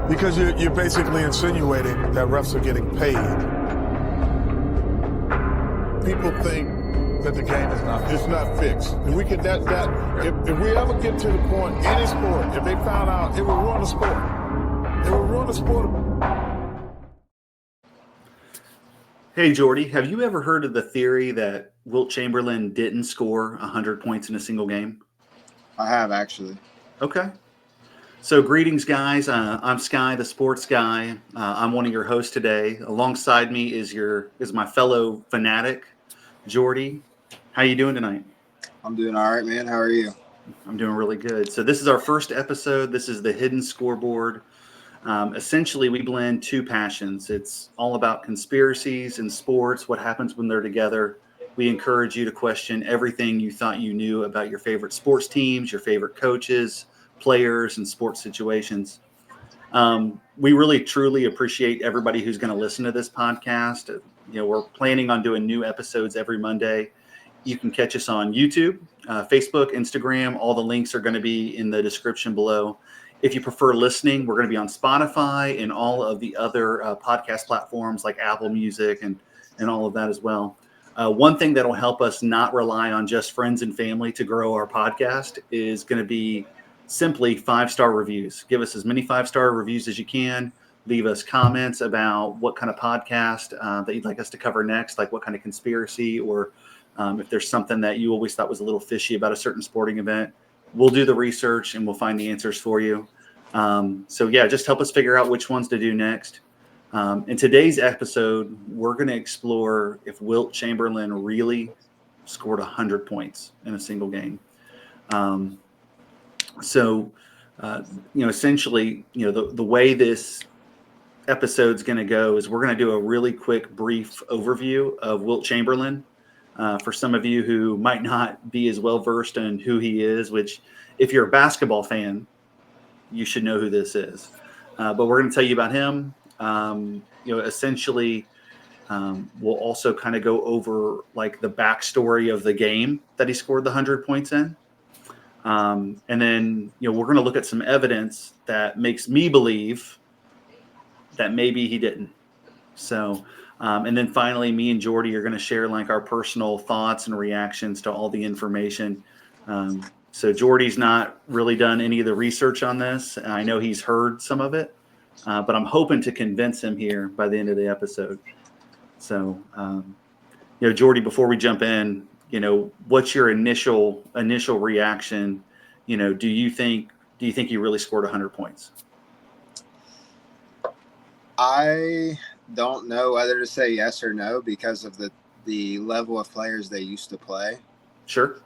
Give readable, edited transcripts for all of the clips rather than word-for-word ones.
Because you're basically insinuating that refs are getting paid. People think that the game is not fixed. If we could if we ever get to the point, any sport, if they found out, it will ruin the sport. It will ruin the sport. Hey, Jordee, have you ever heard of the theory that Wilt Chamberlain didn't score 100 points in a single game? I have, actually. Okay. So greetings, guys. I'm Sky, the sports guy. I'm one of your hosts today. Alongside me is my fellow fanatic, Jordee. How you doing tonight? I'm doing all right, man. How are you? I'm doing really good. So this is our first episode. This is the Hidden Scoreboard. Essentially, we blend two passions. It's all about conspiracies in sports, what happens when they're together. We encourage you to question everything you thought you knew about your favorite sports teams, your favorite coaches, players, and sports situations. We really, truly appreciate everybody who's going to listen to this podcast. We're planning on doing new episodes every Monday. You can catch us on YouTube, Facebook, Instagram. All the links are going to be in the description below. If you prefer listening, we're going to be on Spotify and all of the other podcast platforms like Apple Music and all of that as well. One thing that will help us not rely on just friends and family to grow our podcast is going to be simply 5-star reviews. Give us as many 5-star reviews as you can. Leave us comments about what kind of podcast that you'd like us to cover next, like what kind of conspiracy, or if there's something that you always thought was a little fishy about a certain sporting event. We'll do the research and we'll find the answers for you. Just help us figure out which ones to do next. In today's episode, we're going to explore if Wilt Chamberlain really scored 100 points in a single game. Essentially, the way this episode's going to go is we're going to do a really quick, brief overview of Wilt Chamberlain. For some of you who might not be as well versed in who he is, which if you're a basketball fan, you should know who this is. But we're going to tell you about him. Essentially, we'll also kind of go over like the backstory of the game that he scored the 100 points in. And then, we're going to look at some evidence that makes me believe that maybe he didn't. So, and then finally, me and Jordee are going to share like our personal thoughts and reactions to all the information. So Jordee's not really done any of the research on this. I know he's heard some of it, but I'm hoping to convince him here by the end of the episode. So, Jordee, before we jump in, what's your initial reaction? Do you think he really scored 100 points? I don't know whether to say yes or no because of the level of players they used to play. Sure.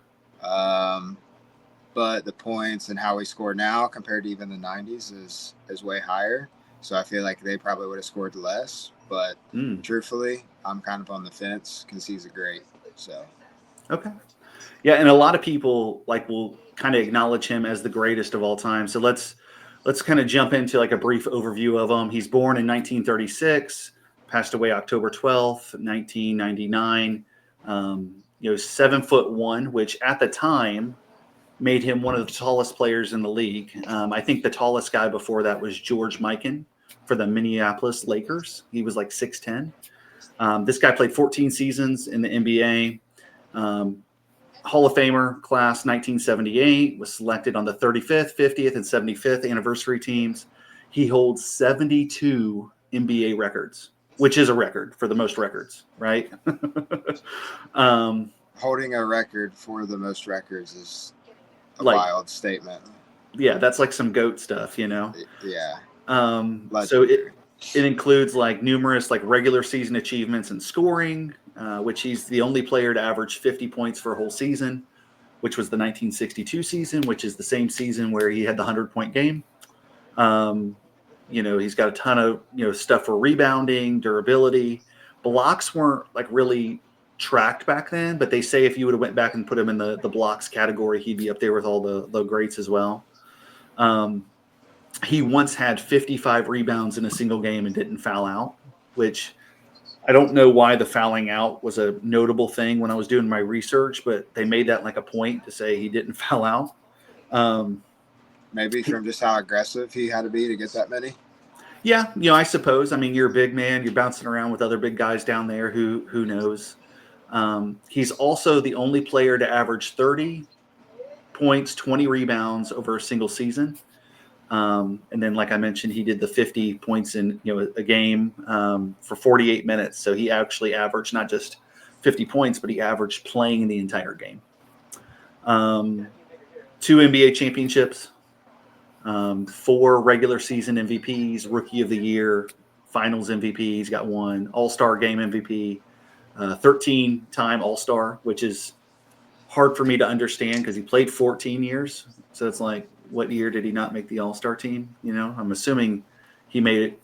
But the points and how he scored now compared to even the 90s is way higher. So I feel like they probably would have scored less. But truthfully, I'm kind of on the fence because he's a great. So. Okay. Yeah, and a lot of people will kind of acknowledge him as the greatest of all time. So let's kind of jump into like a brief overview of him. He's born in 1936, passed away October 12th, 1999. 7'1", which at the time made him one of the tallest players in the league. I think the tallest guy before that was George Mikan for the Minneapolis Lakers. He was like 6'10". This guy played 14 seasons in the NBA. Hall of Famer class 1978, was selected on the 35th, 50th, and 75th anniversary teams. He holds 72 NBA records, which is a record for the most records, right? Holding a record for the most records is a wild statement. Yeah, that's like some GOAT stuff, Yeah. So it includes like numerous like regular season achievements in scoring, which he's the only player to average 50 points for a whole season, which was the 1962 season, which is the same season where he had the 100-point game. He's got a ton of, stuff for rebounding, durability. Blocks weren't like really tracked back then, but they say if you would have went back and put him in the blocks category, he'd be up there with all the greats as well. He once had 55 rebounds in a single game and didn't foul out, which I don't know why the fouling out was a notable thing when I was doing my research, but they made that like a point to say he didn't foul out. Maybe from just how aggressive he had to be to get that many. Yeah, I suppose. I mean, you're a big man. You're bouncing around with other big guys down there. Who knows? He's also the only player to average 30 points, 20 rebounds over a single season. And then, like I mentioned, he did the 50 points in a game for 48 minutes. So he actually averaged not just 50 points, but he averaged playing the entire game. 2 NBA championships, 4 regular season MVPs, Rookie of the Year, Finals MVP. He's got 1 All-Star Game MVP, 13-time All-Star, which is hard for me to understand because he played 14 years. So it's like, what year did he not make the All-Star team? I'm assuming he made it,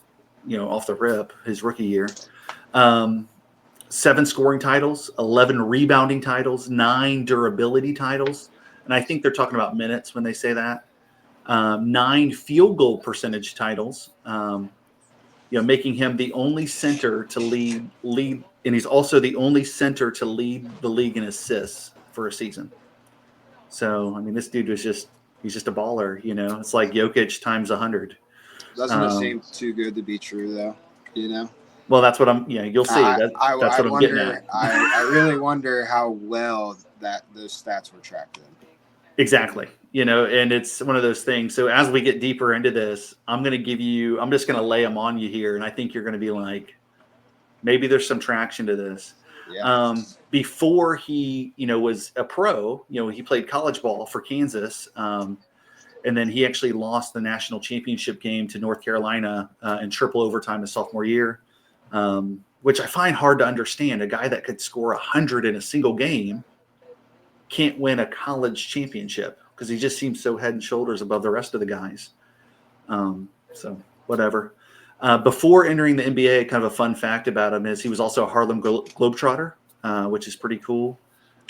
off the rip his rookie year. 7 scoring titles, 11 rebounding titles, 9 durability titles. And I think they're talking about minutes when they say that. 9 field goal percentage titles, making him the only center to lead, and he's also the only center to lead the league in assists for a season. So, I mean, this dude he's just a baller, It's like Jokic times 100. Doesn't it seem too good to be true, though, Well, that's what you'll see. That's what I'm getting at. I really wonder how well those stats were tracked in. Exactly. And it's one of those things. So as we get deeper into this, I'm just going to lay them on you here. And I think you're going to be like, maybe there's some traction to this. Yeah. Before he, was a pro, he played college ball for Kansas. And then he actually lost the national championship game to North Carolina in triple overtime his sophomore year, which I find hard to understand. A guy that could score 100 in a single game can't win a college championship because he just seems so head and shoulders above the rest of the guys. So whatever. Before entering the NBA, kind of a fun fact about him is he was also a Harlem Globetrotter, which is pretty cool.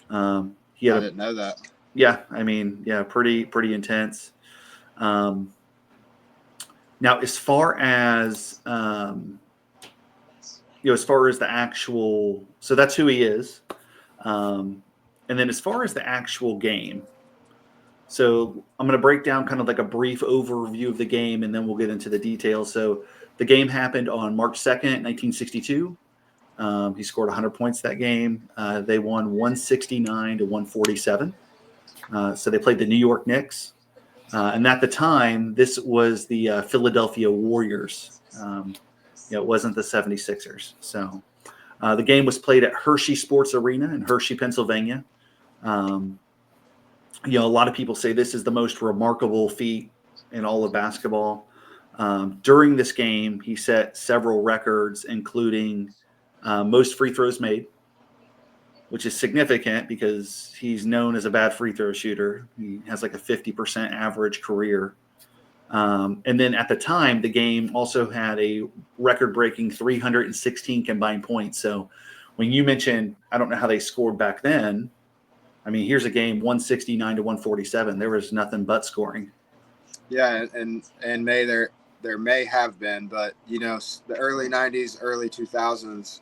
I didn't know that. Yeah, I mean, pretty intense. Now, as far as the actual, so that's who he is. And then as far as the actual game, so I'm going to break down kind of like a brief overview of the game, and then we'll get into the details. So the game happened on March 2nd, 1962. He scored 100 points that game. They won 169 to 147. So they played the New York Knicks. And at the time, this was the Philadelphia Warriors. It wasn't the 76ers. So the game was played at Hershey Sports Arena in Hershey, Pennsylvania. A lot of people say this is the most remarkable feat in all of basketball. During this game, he set several records, including most free throws made, which is significant because he's known as a bad free throw shooter. He has like a 50% average career. And then at the time, the game also had a record-breaking 316 combined points. So when you mentioned, I don't know how they scored back then. I mean, here's a game 169 to 147. There was nothing but scoring. Yeah, and there may have been, but the early 90s, early 2000s,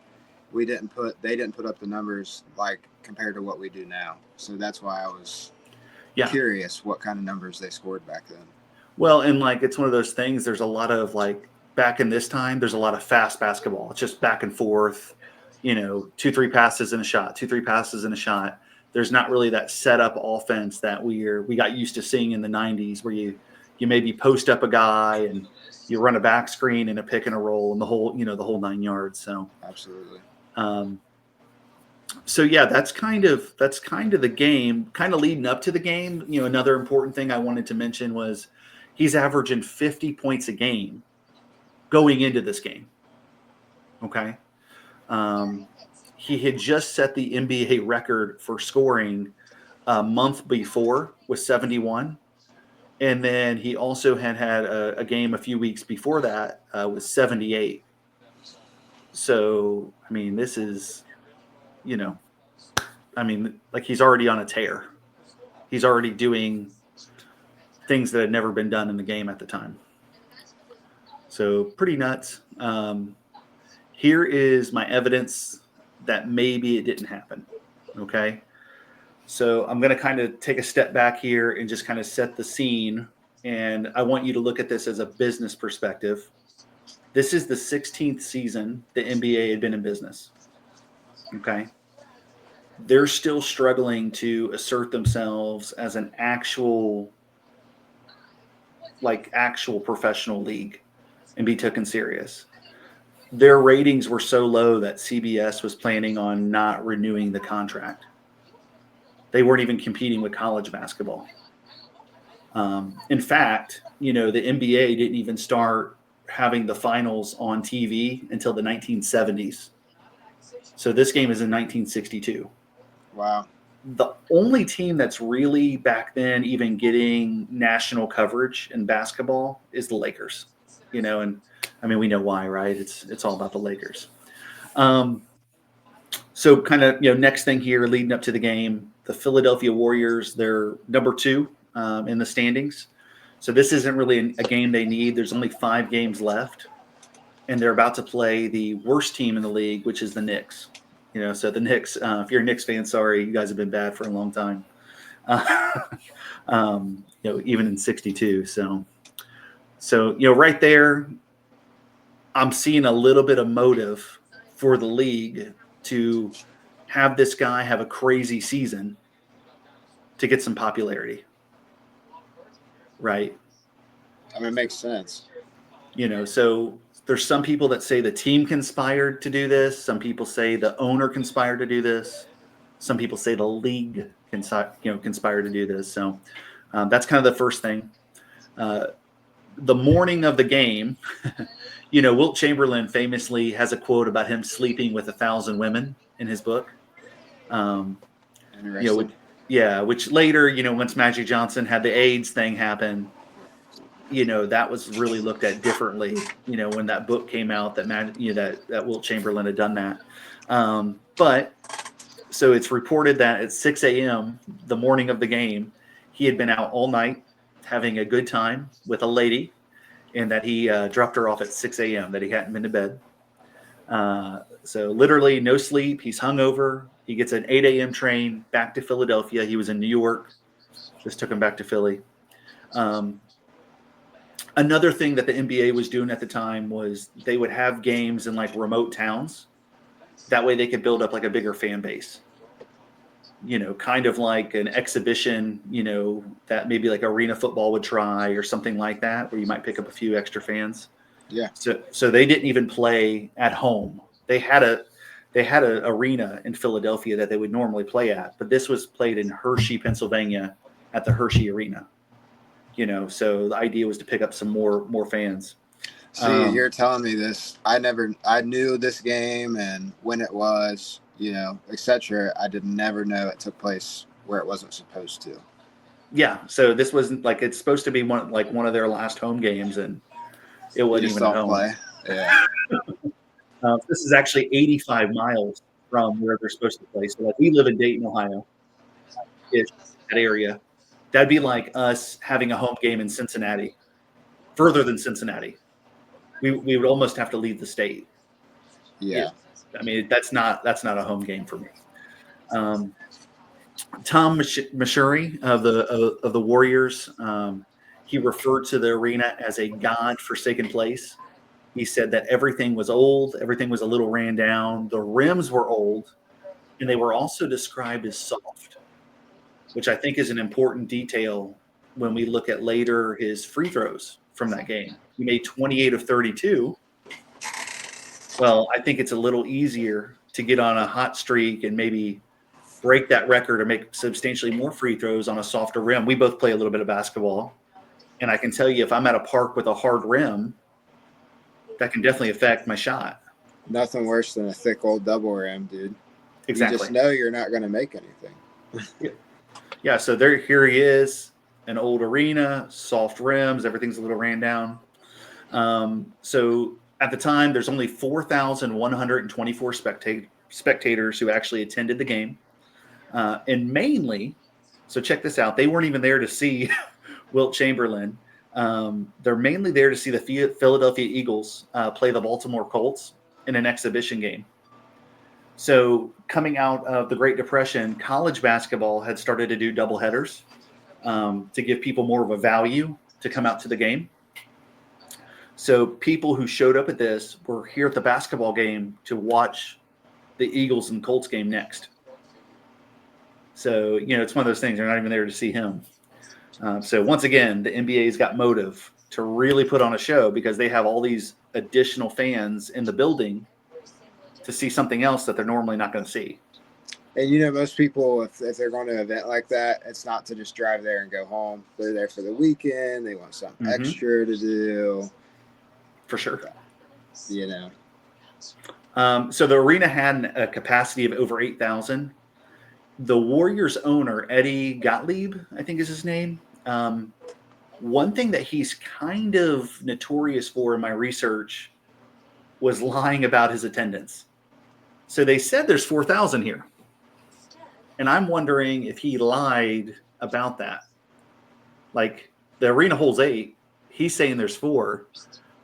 they didn't put up the numbers like compared to what we do now. So that's why I was curious what kind of numbers they scored back then. Well, and like it's one of those things, there's a lot of like back in this time, there's a lot of fast basketball. It's just back and forth, 2-3 passes and a shot, 2-3 passes and a shot. There's not really that setup offense that we got used to seeing in the 90s where you maybe post up a guy and you run a back screen and a pick and a roll and the whole 9 yards. So absolutely. So yeah, that's kind of the game, kind of leading up to the game. Another important thing I wanted to mention was he's averaging 50 points a game going into this game. Okay. He had just set the NBA record for scoring a month before with 71. And then he also had a game a few weeks before that with 78. So, I mean, this is, like he's already on a tear. He's already doing things that had never been done in the game at the time. So pretty nuts. Here is my evidence that maybe it didn't happen. Okay. So I'm going to kind of take a step back here and just kind of set the scene. And I want you to look at this as a business perspective. This is the 16th season the NBA had been in business. Okay. They're still struggling to assert themselves as an actual professional league and be taken serious. Their ratings were so low that CBS was planning on not renewing the contract. They weren't even competing with college basketball. In fact, the NBA didn't even start having the finals on TV until the 1970s. So this game is in 1962. Wow. The only team that's really back then even getting national coverage in basketball is the Lakers, and I mean, we know why, right? It's all about the Lakers. So kind of, next thing here leading up to the game, the Philadelphia Warriors, they're number 2 in the standings. So this isn't really a game they need. There's only 5 games left, and they're about to play the worst team in the league, which is the Knicks. So the Knicks, if you're a Knicks fan, sorry, you guys have been bad for a long time. Even in 62. So right there, I'm seeing a little bit of motive for the league to have this guy have a crazy season to get some popularity. Right. I mean, it makes sense. So there's some people that say the team conspired to do this. Some people say the owner conspired to do this. Some people say the league conspired to do this. So that's kind of the first thing. The morning of the game, Wilt Chamberlain famously has a quote about him sleeping with 1,000 women in his book. Which later, once Magic Johnson had the AIDS thing happen, that was really looked at differently, when that book came out that Wilt Chamberlain had done that. But so it's reported that at 6 a.m., the morning of the game, he had been out all night having a good time with a lady, and that he dropped her off at 6 a.m., that he hadn't been to bed. So literally no sleep. He's hungover. He gets an 8 a.m. train back to Philadelphia. He was in New York. Just took him back to Philly. Another thing that the NBA was doing at the time was they would have games in remote towns. That way they could build up a bigger fan base. Kind of like an exhibition, that maybe arena football would try or something like that, where you might pick up a few extra fans. Yeah. So they didn't even play at home. They had an arena in Philadelphia that they would normally play at, but this was played in Hershey, Pennsylvania, at the Hershey Arena. So the idea was to pick up some more fans. See, you're telling me this. I knew this game and when it was, etc. I did never know it took place where it wasn't supposed to. Yeah. So this wasn't it's supposed to be one of their last home games, and it wasn't even home. Play. Yeah. This is actually 85 miles from where they're supposed to play. So we live in Dayton, Ohio, that area. That'd be like us having a home game in Cincinnati, further than Cincinnati. We would almost have to leave the state. Yeah. I mean, that's not a home game for me. Tom Mashuri of the Warriors, he referred to the arena as a God-forsaken place. He said that everything was old, everything was a little ran down, the rims were old, and they were also described as soft, which I think is an important detail when we look at later his free throws from that game. He made 28 of 32. Well, I think it's a little easier to get on a hot streak and maybe break that record or make substantially more free throws on a softer rim. We both play a little bit of basketball, and I can tell you if I'm at a park with a hard rim, that can definitely affect my shot. Nothing worse than a thick old double rim, dude. Exactly. You just know you're not going to make anything. Yeah, so here he is, an old arena, soft rims, everything's a little ran down. So at the time, there's only 4,124 spectators who actually attended the game. And mainly, so check this out, they weren't even there to see Wilt Chamberlain. They're mainly there to see the Philadelphia Eagles play the Baltimore Colts in an exhibition game. So coming out of the Great Depression, college basketball had started to do doubleheaders to give people more of a value to come out to the game. So people who showed up at this were here at the basketball game to watch the Eagles and Colts game next. So, it's one of those things. They're not even there to see him. So once again, the NBA's got motive to really put on a show because they have all these additional fans in the building to see something else that they're normally not going to see. And, most people, if they're going to an event like that, it's not to just drive there and go home. They're there for the weekend. They want something extra to do. For sure. So the arena had a capacity of over 8,000. The Warriors owner, Eddie Gottlieb, I think is his name. One thing that he's kind of notorious for in my research was lying about his attendance. So they said there's 4,000 here. And I'm wondering if he lied about that. Like, the arena holds 8. He's saying there's 4.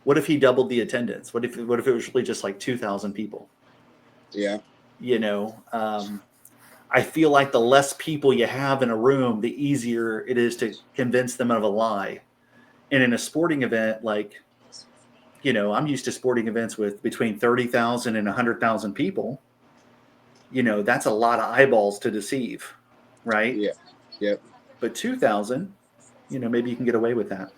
What if he doubled the attendance? What if it was really just like 2,000 people? Yeah. I feel like the less people you have in a room, the easier it is to convince them of a lie. And in a sporting event, like, I'm used to sporting events with between 30,000 and 100,000 people. That's a lot of eyeballs to deceive, right? Yeah. Yep. But 2,000, maybe you can get away with that.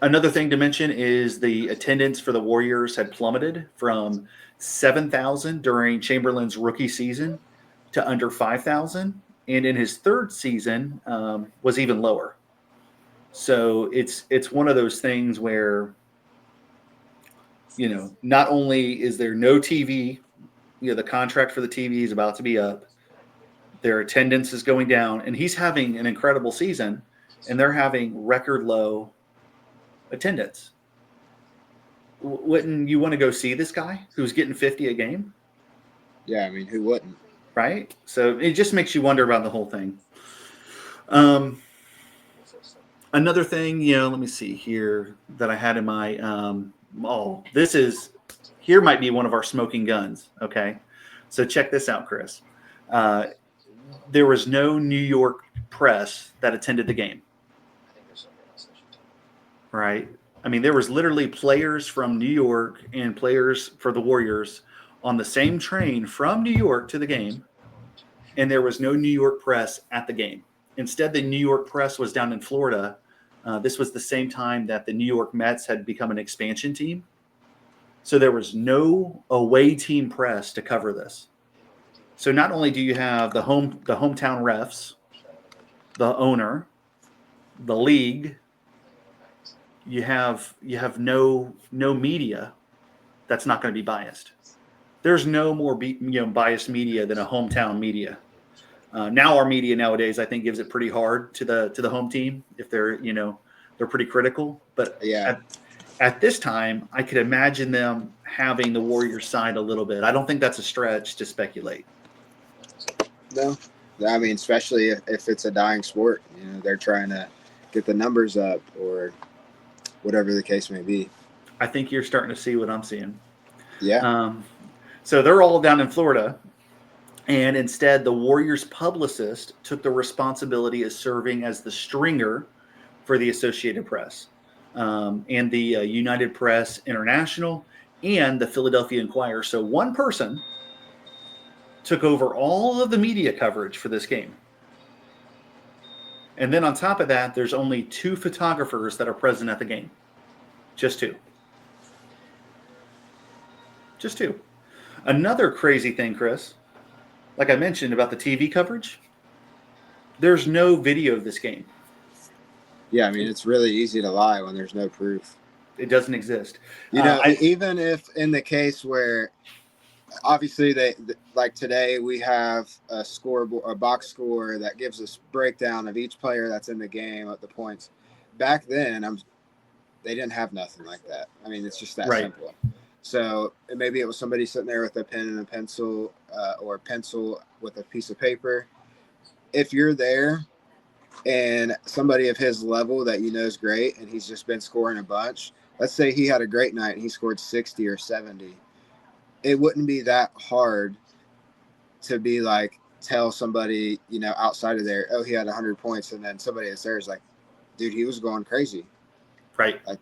Another thing to mention is the attendance for the Warriors had plummeted from 7,000 during Chamberlain's rookie season to under 5,000. And in his third season was even lower. So it's one of those things where, not only is there no TV, the contract for the TV is about to be up, their attendance is going down, and he's having an incredible season, and they're having record low attendance. Wouldn't you want to go see this guy who's getting 50 a game? Yeah, I mean, who wouldn't? Right? So it just makes you wonder about the whole thing. Another thing, let me see here that I had in my here might be one of our smoking guns. Okay. So check this out, Chris. There was no New York press that attended the game. Right. I mean, there was literally players from New York and players for the Warriors on the same train from New York to the game. And there was no New York press at the game. Instead, the New York press was down in Florida. This was the same time that the New York Mets had become an expansion team. So there was no away team press to cover this. So not only do you have the hometown refs, the owner, the league, you have no media that's not going to be biased. There's no more biased media than a hometown media. Now our media nowadays, I think, gives it pretty hard to the home team if they're pretty critical. But yeah. At this time, I could imagine them having the Warriors side a little bit. I don't think that's a stretch to speculate. No, I mean, especially if it's a dying sport, they're trying to get the numbers up or whatever the case may be. I think you're starting to see what I'm seeing. Yeah. So they're all down in Florida, and instead the Warriors publicist took the responsibility of serving as the stringer for the Associated Press. And the United Press International and the Philadelphia Inquirer. So one person took over all of the media coverage for this game. And then on top of that, there's only 2 photographers that are present at the game. Just 2. Just 2. Another crazy thing, Chris, like I mentioned about the TV coverage, there's no video of this game. Yeah, I mean, it's really easy to lie when there's no proof. It doesn't exist. Even if in the case where obviously like today we have a scoreboard, a box score that gives us breakdown of each player that's in the game at the points. Back then, they didn't have nothing like that. I mean, it's just that simple. So maybe it was somebody sitting there with a pen and a pencil or a pencil with a piece of paper. If you're there and somebody of his level that is great and he's just been scoring a bunch, let's say he had a great night and he scored 60 or 70. It wouldn't be that hard to be like, tell somebody, outside of there, oh, he had 100 points. And then somebody that's there is like, dude, he was going crazy. Right. Like,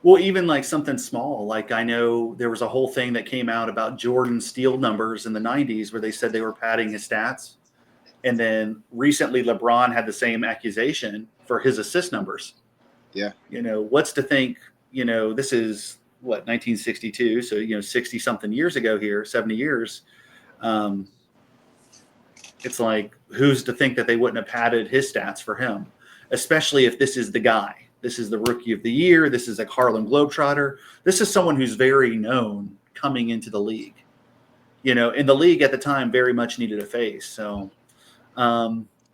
Well, even like something small, like I know there was a whole thing that came out about Jordan's steal numbers in the 90s where they said they were padding his stats. And then recently LeBron had the same accusation for his assist numbers. Yeah. What's to think, this is what, 1962. So, 60 something years ago here, 70 years. It's like, who's to think that they wouldn't have padded his stats for him, especially if this is the guy. This is the rookie of the year. This is a Harlem Globetrotter. This is someone who's very known coming into the league. And the league at the time very much needed a face. So, I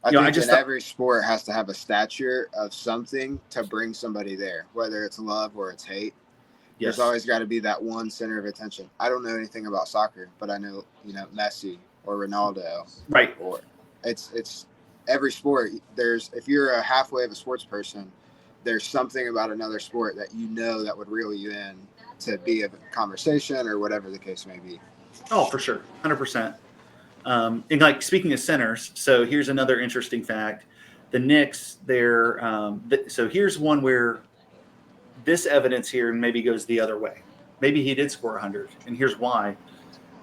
think every sport has to have a stature of something to bring somebody there, whether it's love or it's hate. Yes. There's always got to be that one center of attention. I don't know anything about soccer, but I know, Messi or Ronaldo. Right. Or it's every sport. If you're a halfway of a sports person, there's something about another sport that that would reel you in to be a conversation or whatever the case may be. Oh, for sure. 100%. And like speaking of centers, so here's another interesting fact. The Knicks, so here's one where this evidence here maybe goes the other way. Maybe he did score 100, and here's why.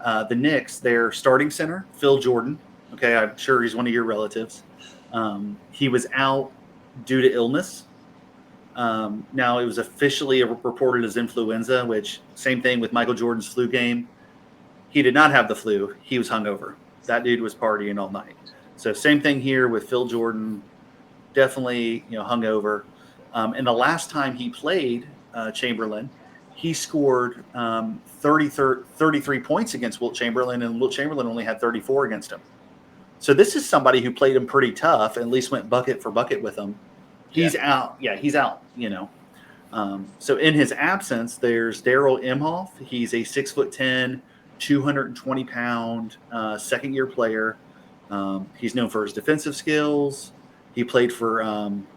The Knicks, their starting center, Phil Jordan, okay, I'm sure he's one of your relatives. He was out due to illness. Now, it was officially reported as influenza, which same thing with Michael Jordan's flu game. He did not have the flu. He was hungover. That dude was partying all night. So same thing here with Phil Jordan, definitely hungover. And the last time he played Chamberlain, he scored 33 points against Wilt Chamberlain, and Wilt Chamberlain only had 34 against him. So this is somebody who played him pretty tough, at least went bucket for bucket with him. He's out. Yeah, he's out, So in his absence, there's Daryl Imhoff. He's a 6'10", 220-pound second-year player. He's known for his defensive skills. He played for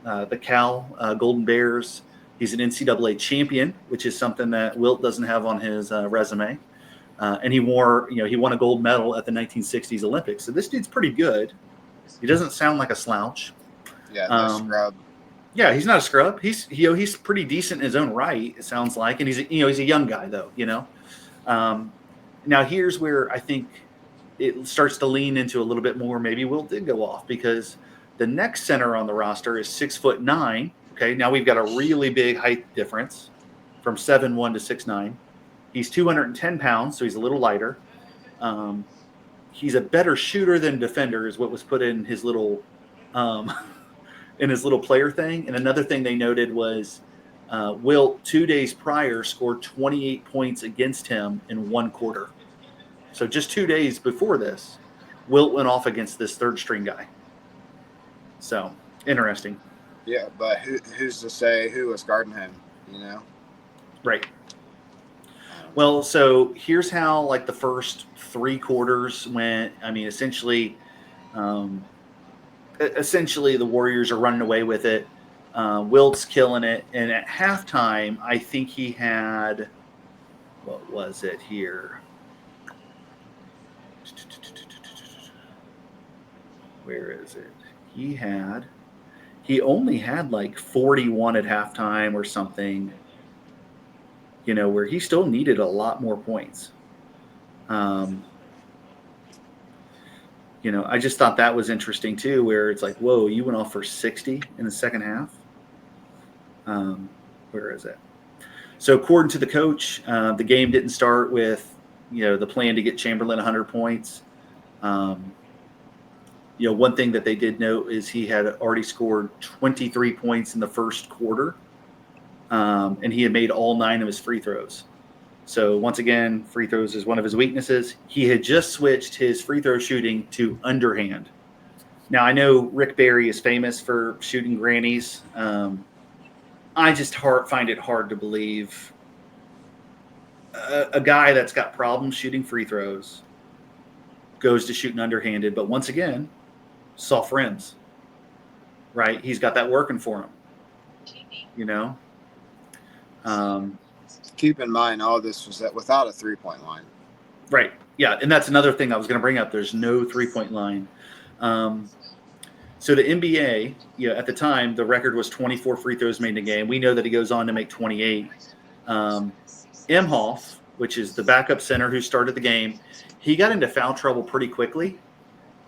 the Cal Golden Bears. He's an NCAA champion, which is something that Wilt doesn't have on his resume. And he won a gold medal at the 1960s Olympics. So this dude's pretty good. He doesn't sound like a slouch. Yeah, no scrub. Yeah, he's not a scrub. He's pretty decent in his own right, it sounds like, and he's a young guy though. Now here's where I think it starts to lean into a little bit more. Maybe Wilt did go off because the next center on the roster is 6'9". Okay, now we've got a really big height difference from 7'1" to 6'9". He's 210 pounds, so he's a little lighter. He's a better shooter than defender, is what was put in his little player thing. And another thing they noted was Wilt 2 days prior scored 28 points against him in one quarter. So just 2 days before this, Wilt went off against this third string guy. So interesting. Yeah, but who's to say who was guarding him, Right. Well, so here's how like the first three quarters went. I mean, essentially the Warriors are running away with it. Wilt's killing it. And at halftime, I think he had, what was it here? Where is it? He only had like 41 at halftime or something, where he still needed a lot more points. I just thought that was interesting too, where it's like, whoa, you went off for 60 in the second half. Where is it? So according to the coach, the game didn't start with, the plan to get Chamberlain 100 points. One thing that they did note is he had already scored 23 points in the first quarter, and he had made all 9 of his free throws. So once again, free throws is one of his weaknesses. He had just switched his free throw shooting to underhand. Now, I know Rick Barry is famous for shooting grannies. I just find it hard to believe a guy that's got problems shooting free throws goes to shooting underhanded, but once again, soft rims, right? He's got that working for him, Keep in mind, all this was without a three-point line. Right. Yeah, and that's another thing I was going to bring up. There's no three-point line. So the NBA, at the time, the record was 24 free throws made in a game. We know that he goes on to make 28. Imhoff, which is the backup center who started the game, he got into foul trouble pretty quickly.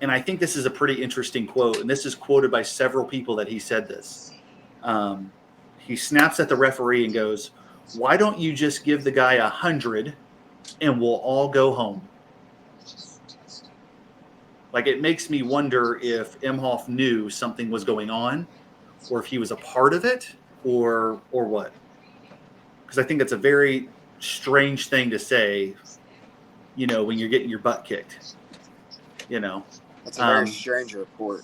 And I think this is a pretty interesting quote. And this is quoted by several people that he said this. He snaps at the referee and goes, "Why don't you just give the guy 100 and we'll all go home?" Like, it makes me wonder if Imhoff knew something was going on, or if he was a part of it, or what. Because I think it's a very strange thing to say, when you're getting your butt kicked. That's a very strange report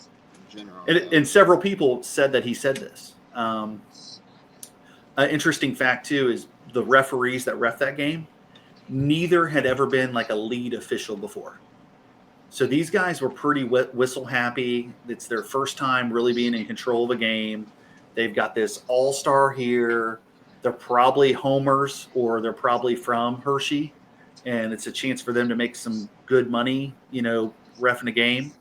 in general. And several people said that he said this. An interesting fact, too, is the referees that ref that game, neither had ever been like a lead official before. So these guys were pretty whistle happy. It's their first time really being in control of a game. They've got this all-star here. They're probably homers, or they're probably from Hershey. And it's a chance for them to make some good money, reffing a game.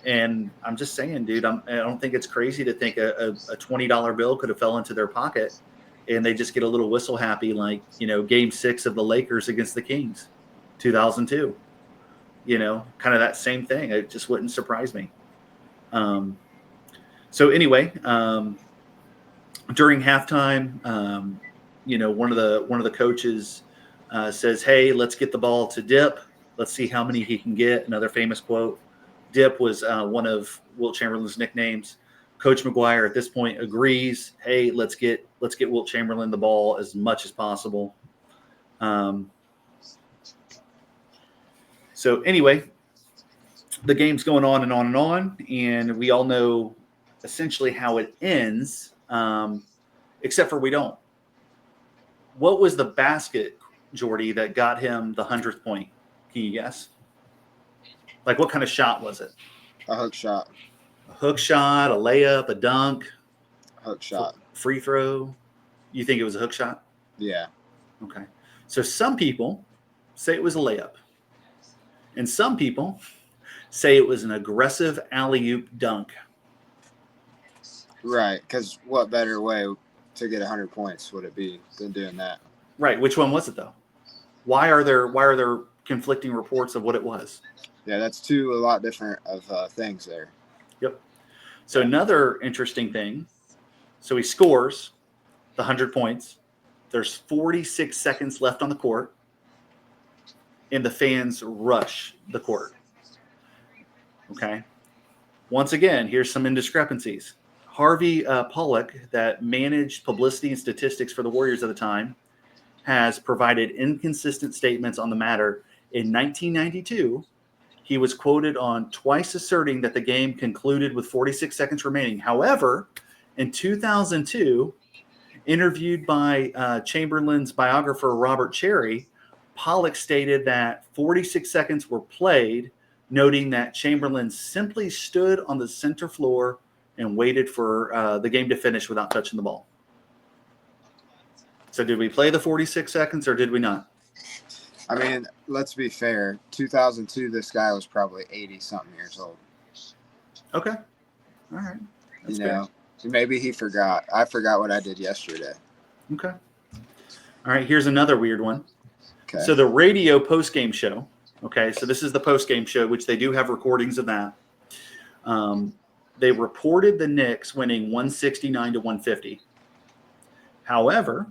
And I'm just saying, dude, I don't think it's crazy to think a $20 bill could have fell into their pocket and they just get a little whistle happy, like, game 6 of the Lakers against the Kings, 2002. Kind of that same thing. It just wouldn't surprise me. So anyway, during halftime, one of the coaches says, "Hey, let's get the ball to Dip. Let's see how many he can get." Another famous quote. Dip was one of Wilt Chamberlain's nicknames. Coach McGuire at this point agrees. Hey, let's get Wilt Chamberlain the ball as much as possible. So anyway, the game's going on and on and on, and we all know essentially how it ends, except for we don't. What was the basket, Jordee, that got him the 100th point? Can you guess? Like, what kind of shot was it? A hook shot. A hook shot, a layup, a dunk? A hook shot. Free throw? You think it was a hook shot? Yeah. Okay. So some people say it was a layup. And some people say it was an aggressive alley-oop dunk. Right, because what better way to get 100 points would it be than doing that? Right. Which one was it, though? Why are there conflicting reports of what it was? Yeah, that's a lot different of things there. Yep. So another interesting thing. So he scores the 100 points. There's 46 seconds left on the court, and the fans rush the court. Okay. Once again, here's some discrepancies. Harvey Pollock, that managed publicity and statistics for the Warriors at the time, has provided inconsistent statements on the matter. In 1992, he was quoted on twice asserting that the game concluded with 46 seconds remaining. However, in 2002, interviewed by Chamberlain's biographer Robert Cherry, Pollock stated that 46 seconds were played, noting that Chamberlain simply stood on the center floor and waited for the game to finish without touching the ball. So did we play the 46 seconds or did we not? I mean, let's be fair. 2002, this guy was probably 80-something years old. Okay. All right. That's fair. Maybe he forgot. I forgot what I did yesterday. Okay. All right, here's another weird one. Okay. So the radio postgame show, okay, so this is the postgame show, which they do have recordings of that. They reported the Knicks winning 169-150. However,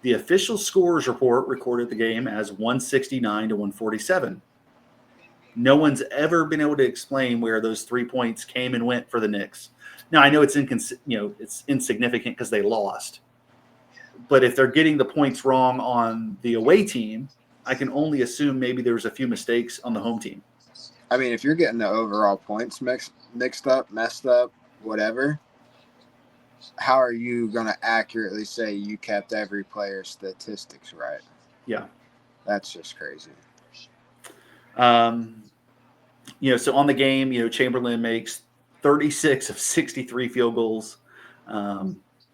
the official scores report recorded the game as 169-147. No one's ever been able to explain where those 3 points came and went for the Knicks. Now, I know it's it's insignificant because they lost. But if they're getting the points wrong on the away team, I can only assume maybe there was a few mistakes on the home team. I mean, if you're getting the overall points mixed up, messed up, whatever, how are you going to accurately say you kept every player's statistics right? Yeah. That's just crazy. So on the game, Chamberlain makes 36 of 63 field goals,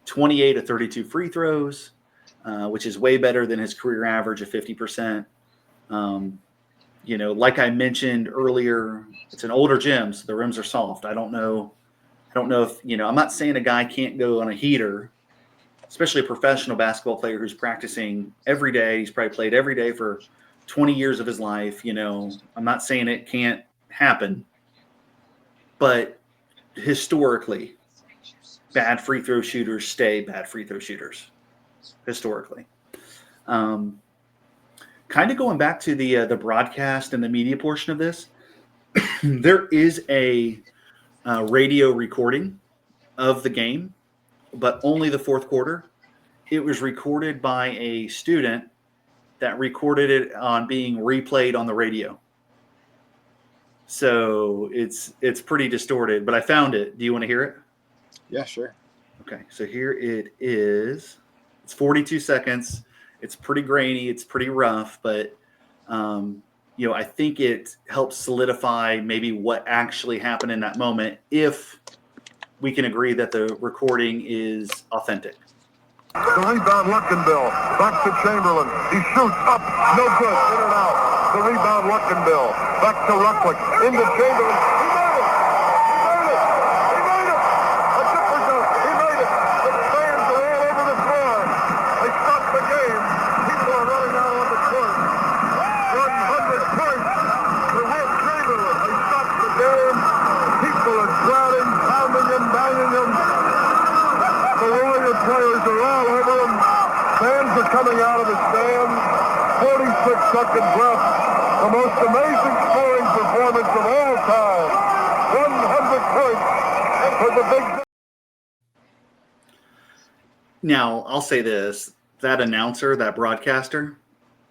28 of 32 free throws, which is way better than his career average of 50%. Like I mentioned earlier, it's an older gym, so the rims are soft. I don't know if, I'm not saying a guy can't go on a heater, especially a professional basketball player who's practicing every day. He's probably played every day for 20 years of his life. I'm not saying it can't happen, but historically, bad free throw shooters stay bad free throw shooters historically. Kind of going back to the broadcast and the media portion of this, there is a radio recording of the game, but only the fourth quarter. It was recorded by a student that recorded it on being replayed on the radio. So it's pretty distorted, but I found it. Do you want to hear it? Yeah, sure. Okay, so here it is. It's 42 seconds. It's pretty grainy. It's pretty rough, but I think it helps solidify maybe what actually happened in that moment if we can agree that the recording is authentic. The rebound, Luckenbill. Back to Chamberlain. He shoots up. No good. In and out. The rebound, Luckenbill. Back to Rucklick. Into Chamberlain. He made it. A zipper dunk. He made it. The fans are all over the floor. They stopped the game. People are running out on the court. 100 points for Wilt Chamberlain. They stopped the game. People are crowding, pounding him, banging him. The Warrior players are all over him. Fans are coming out of the stands. 46 seconds left. The most amazing scoring performance of all time. 100 points for the big. Now, I'll say this. That announcer, that broadcaster,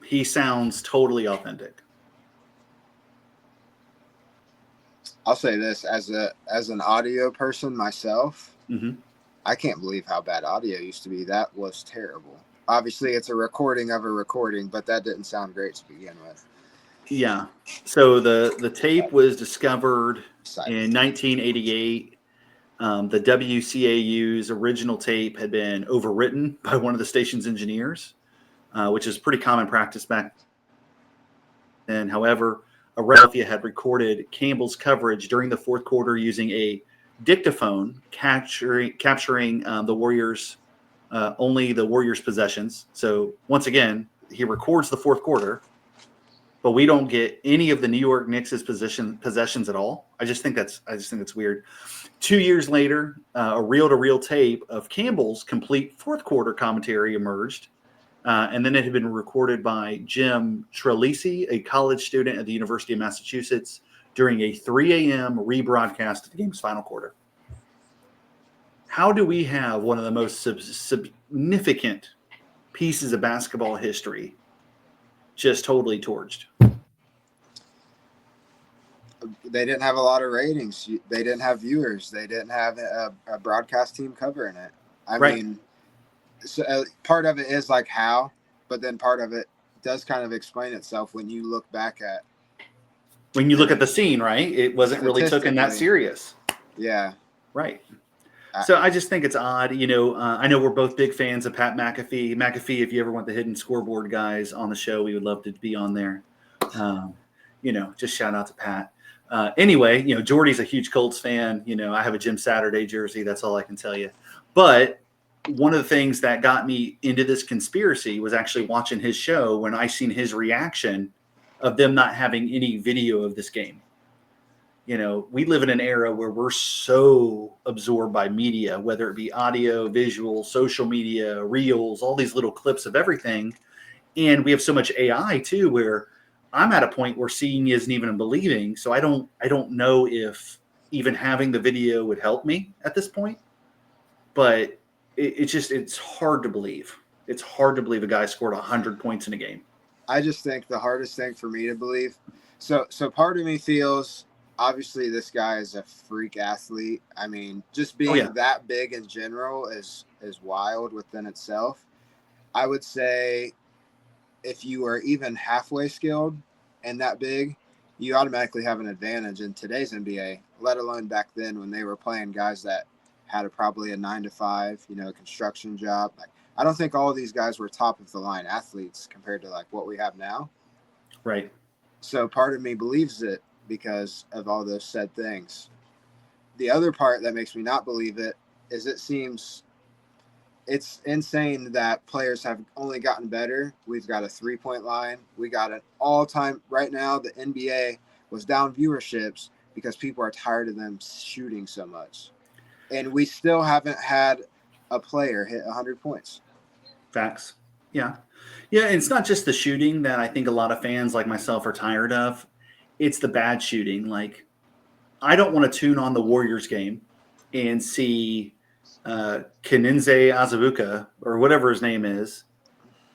he sounds totally authentic. I'll say this as an audio person myself. Mm-hmm. I can't believe how bad audio used to be. That was terrible. Obviously, it's a recording of a recording, but that didn't sound great to begin with. Yeah. So the tape was discovered in 1988. The WCAU's original tape had been overwritten by one of the station's engineers, which is pretty common practice back then. However, Philadelphia had recorded Campbell's coverage during the fourth quarter using a dictaphone capturing the Warriors, only the Warriors' possessions. So once again, he records the fourth quarter, but we don't get any of the New York Knicks' possessions at all. I just think that's weird. 2 years later, a reel-to-reel tape of Campbell's complete fourth quarter commentary emerged. And then it had been recorded by Jim Trelisi, a college student at the University of Massachusetts, during a 3 a.m. rebroadcast of the game's final quarter. How do we have one of the most significant pieces of basketball history just totally torched? They didn't have a lot of ratings. They didn't have viewers. They didn't have a broadcast team covering it. I mean, so part of it is like how, but then part of it does kind of explain itself when you look back at. When you look at the scene, right? It wasn't really taken that serious. Yeah. Right. So I just think it's odd. I know we're both big fans of Pat McAfee. McAfee, if you ever want the Hidden Scoreboard guys on the show, we would love to be on there. Just shout out to Pat. Anyway, Jordee's a huge Colts fan. I have a Jim Saturday jersey. That's all I can tell you. But one of the things that got me into this conspiracy was actually watching his show when I seen his reaction of them not having any video of this game. We live in an era where we're so absorbed by media, whether it be audio, visual, social media, reels, all these little clips of everything. And we have so much AI too, where I'm at a point where seeing isn't even believing. So I don't know if even having the video would help me at this point, but it's hard to believe. It's hard to believe a guy scored 100 points in a game. I just think the hardest thing for me to believe. So part of me feels, obviously this guy is a freak athlete. I mean, just being that big in general is wild within itself. I would say if you are even halfway skilled and that big, you automatically have an advantage in today's NBA, let alone back then when they were playing guys that had probably a 9-to-5, a construction job. Like, I don't think all of these guys were top of the line athletes compared to like what we have now. Right. So part of me believes it because of all those said things. The other part that makes me not believe it is it seems it's insane that players have only gotten better. We've got a 3-point line. We got an all-time right now. The NBA was down viewerships because people are tired of them shooting so much. And we still haven't had a player hit 100 points. Facts. Yeah. Yeah. And it's not just the shooting that I think a lot of fans like myself are tired of. It's the bad shooting. Like, I don't want to tune on the Warriors game and see Keninze Azubuike or whatever his name is,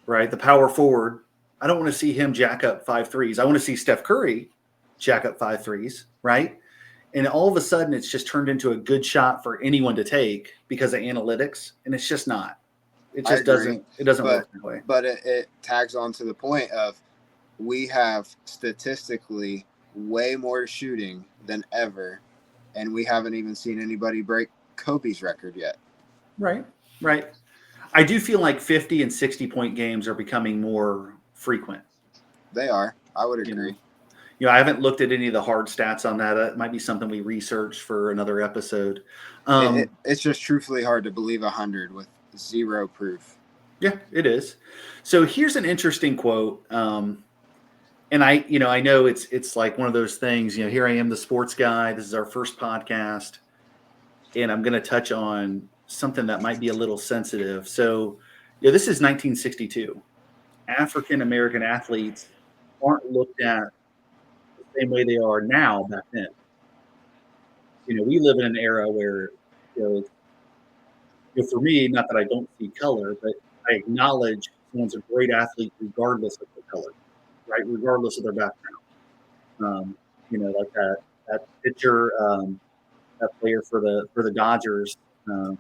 right? The power forward. I don't want to see him jack up 5 threes. I want to see Steph Curry jack up 5 threes, right? And all of a sudden it's just turned into a good shot for anyone to take because of analytics. And it's just not. It just doesn't work that way. But it tags on to the point of we have statistically way more shooting than ever, and we haven't even seen anybody break Kobe's record yet. Right. I do feel like 50 and 60-point games are becoming more frequent. They are. I would agree. I haven't looked at any of the hard stats on that. It might be something we research for another episode. It's just truthfully hard to believe 100 with zero proof. Yeah, it is. So here's an interesting quote. And I know it's like one of those things, here I am, the sports guy. This is our first podcast. And I'm going to touch on something that might be a little sensitive. So, this is 1962. African-American athletes aren't looked at the same way they are now back then. We live in an era where, for me, not that I don't see color, but I acknowledge someone's a great athlete regardless of their color, right? Regardless of their background. Like that pitcher, that player for the Dodgers, the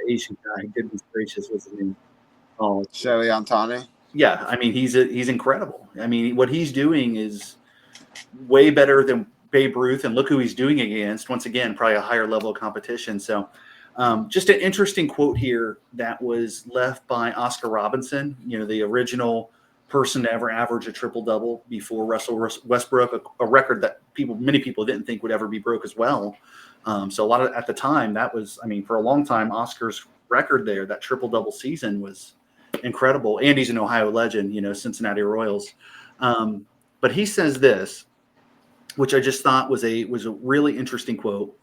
Asian guy, goodness gracious, what's his name? Oh, Shohei Ohtani. Yeah, I mean he's incredible. I mean what he's doing is way better than Babe Ruth, and look who he's doing against. Once again, probably a higher level of competition. So, just an interesting quote here that was left by Oscar Robertson. The original person to ever average a triple-double before Russell Westbrook, a record that many people didn't think would ever be broke as well. So a lot of at the time that was, for a long time, Oscar's record there, that triple-double season was incredible. And he's an Ohio legend, Cincinnati Royals. But he says this, which I just thought was a really interesting quote.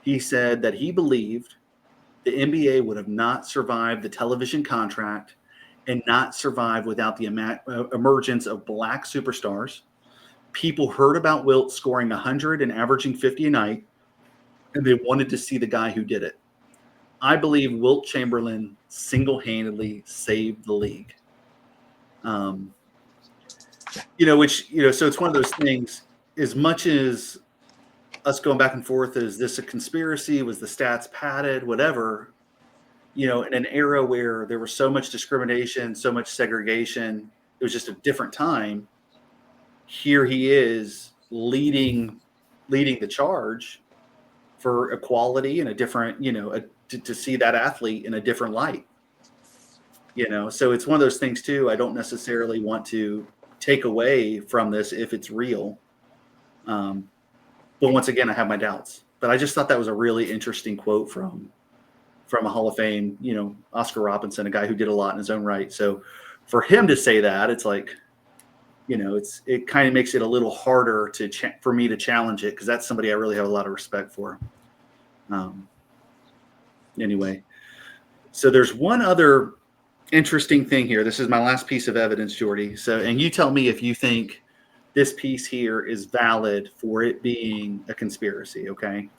He said that he believed the NBA would have not survived the television contract and not survive without the emergence of black superstars. People heard about Wilt scoring 100 and averaging 50 a night, and they wanted to see the guy who did it. I believe Wilt Chamberlain single-handedly saved the league. So it's one of those things, as much as us going back and forth, is this a conspiracy? Was the stats padded? Whatever. In an era where there was so much discrimination, so much segregation, it was just a different time. Here he is leading the charge for equality and a different, to see that athlete in a different light. So it's one of those things too. I don't necessarily want to take away from this if it's real. But once again, I have my doubts. But I just thought that was a really interesting quote from a Hall of Fame, Oscar Robertson, a guy who did a lot in his own right. So for him to say that, it's like, it kind of makes it a little harder for me to challenge it, because that's somebody I really have a lot of respect for. Anyway, so there's one other interesting thing here. This is my last piece of evidence, Jordee. So, and you tell me if you think this piece here is valid for it being a conspiracy, okay?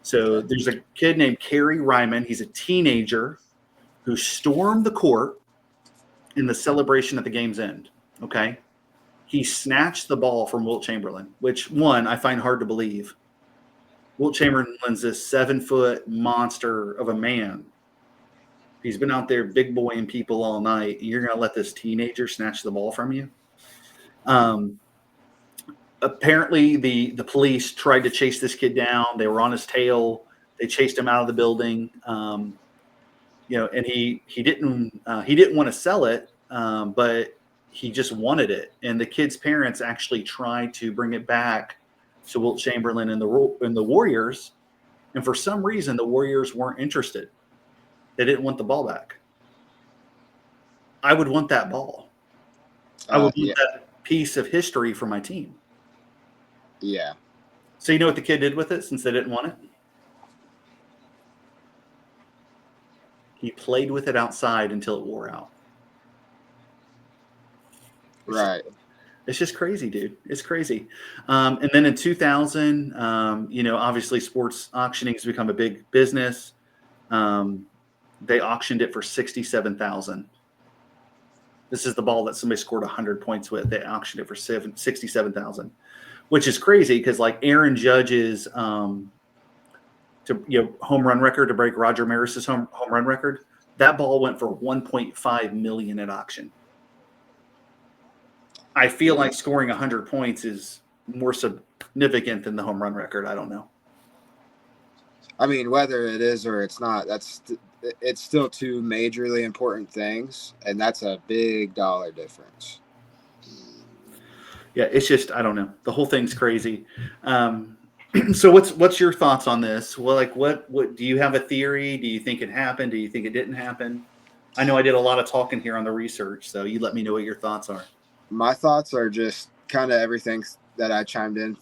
So there's a kid named Kerry Ryman. He's a teenager who stormed the court in the celebration at the game's end, okay? He snatched the ball from Wilt Chamberlain, which, one, I find hard to believe. Wilt Chamberlain's this 7-foot monster of a man. He's been out there big boying people all night. You're going to let this teenager snatch the ball from you? Apparently, the police tried to chase this kid down. They were on his tail. They chased him out of the building. And he didn't want to sell it, but he just wanted it. And the kid's parents actually tried to bring it back to Wilt Chamberlain and the Warriors. And for some reason, the Warriors weren't interested. They didn't want the ball back. I would want that ball. I would want Yeah. that piece of history for my team. Yeah. So you know what the kid did with it since they didn't want it? He played with it outside until it wore out. Right. It's just crazy, dude. It's crazy. And then in 2000, obviously sports auctioning has become a big business. They auctioned it for $67,000. This is the ball that somebody scored 100 points with. They auctioned it for $67,000, which is crazy because like Aaron Judge's home run record to break Roger Maris's home run record, that ball went for $1.5 million at auction. I feel like scoring 100 points is more significant than the home run record. I don't know. I mean, whether it is or it's not, it's still two majorly important things, and that's a big dollar difference. Yeah, it's just, I don't know. The whole thing's crazy. So what's your thoughts on this? Well, like what do you have a theory? Do you think it happened? Do you think it didn't happen? I know I did a lot of talking here on the research, so you let me know what your thoughts are. My thoughts are just kind of everything that I chimed in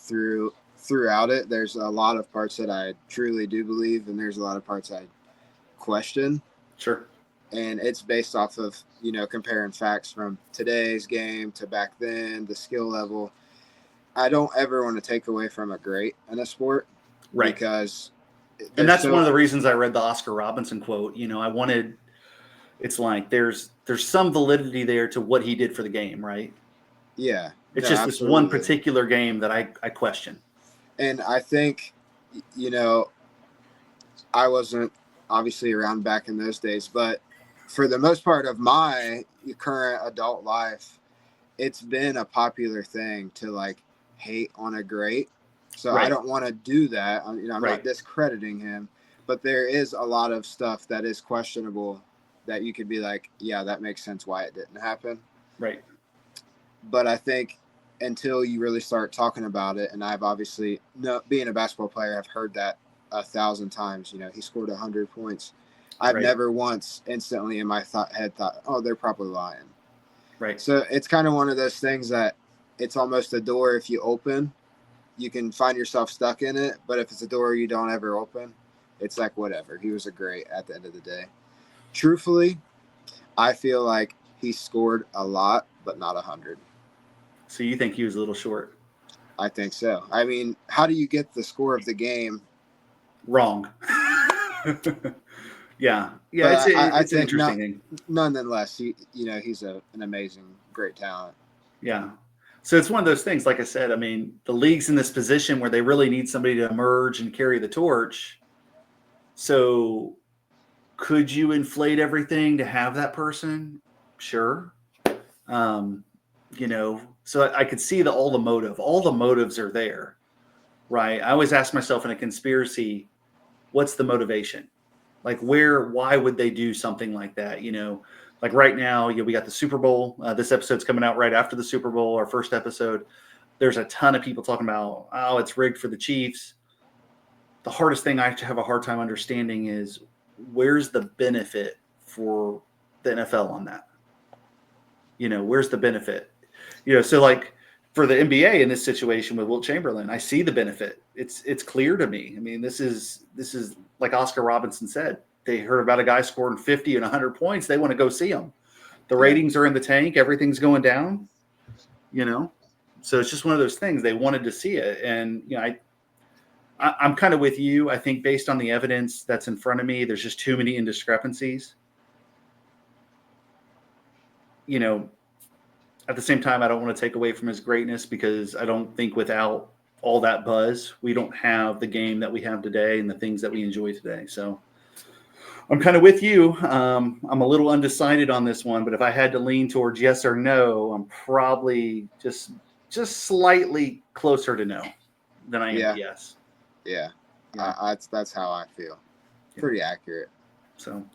throughout it. There's a lot of parts that I truly do believe, and there's a lot of parts I question. Sure. And it's based off of, comparing facts from today's game to back then, the skill level. I don't ever want to take away from a great in a sport. Right. Because and that's one of the reasons I read the Oscar Robertson quote. It's like there's some validity there to what he did for the game, right? Yeah. It's just absolutely. This one particular game that I question. And I think, I wasn't obviously around back in those days, but for the most part of my current adult life, it's been a popular thing to like hate on a great. So right. I don't want to do that. I'm right. not discrediting him, but there is a lot of stuff that is questionable that you could be like, yeah, that makes sense why it didn't happen. Right. But I think until you really start talking about it, and I've obviously, being a basketball player, I've heard that 1,000 times. He scored 100 points. I've right. never once instantly in my head thought, oh, they're probably lying. Right. So it's kind of one of those things that it's almost a door if you open, you can find yourself stuck in it. But if it's a door you don't ever open, it's like whatever. He was a great at the end of the day. Truthfully, I feel like he scored a lot, but not 100. So you think he was a little short? I think so. I mean, how do you get the score of the game wrong? Yeah. It's an interesting thing. Nonetheless, he's an amazing, great talent. Yeah. So it's one of those things, like I said, I mean, the league's in this position where they really need somebody to emerge and carry the torch. So could you inflate everything to have that person? Sure. So I could see all the motives are there, right? I always ask myself in a conspiracy, what's the motivation? Like why would they do something like that? Like right now, we got the Super Bowl. This episode's coming out right after the Super Bowl, our first episode. There's a ton of people talking about, oh, it's rigged for the Chiefs. The hardest thing I have a hard time understanding is where's the benefit for the NFL on that? Where's the benefit? So like for the NBA in this situation with Wilt Chamberlain, I see the benefit. It's clear to me. I mean, this is like Oscar Robertson said. They heard about a guy scoring 50 and 100 points. They want to go see him. The ratings are in the tank. Everything's going down. So it's just one of those things. They wanted to see it, and I'm kind of with you. I think based on the evidence that's in front of me, there's just too many indiscrepancies. At the same time, I don't want to take away from his greatness because I don't think without all that buzz, we don't have the game that we have today and the things that we enjoy today. So I'm kind of with you. I'm a little undecided on this one, but if I had to lean towards yes or no, I'm probably just slightly closer to no than I am to yes. Yeah. That's how I feel. Pretty accurate. So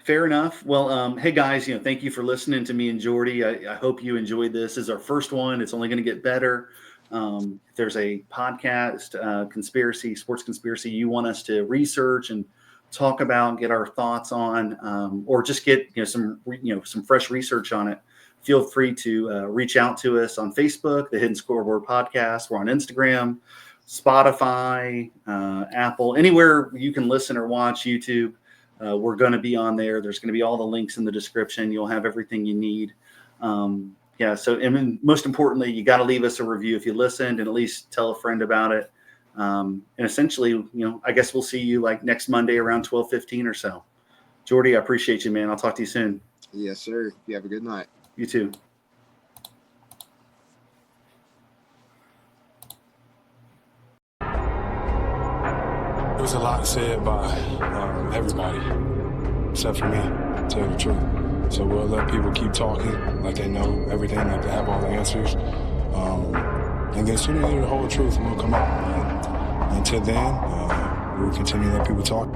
fair enough. Well, hey guys, thank you for listening to me and Jordee. I hope you enjoyed this. This is our first one. It's only going to get better. If there's a podcast, sports conspiracy you want us to research and talk about, get our thoughts on, or just get some fresh research on it, feel free to reach out to us on Facebook, the Hidden Scoreboard Podcast. We're on Instagram, Spotify, Apple, anywhere you can listen or watch, YouTube. We're going to be on there. There's going to be all the links in the description. You'll have everything you need. So, and most importantly, you got to leave us a review if you listened, and at least tell a friend about it. And essentially, I guess we'll see you like next Monday around 12:15 or so. Jordee, I appreciate you, man. I'll talk to you soon. Yes, sir. You have a good night. You too. There was a lot said by everybody, except for me, to tell you the truth. So we'll let people keep talking like they know everything, like they have all the answers. And then sooner or later, the whole truth will come out. And until then, we'll continue to let people talk.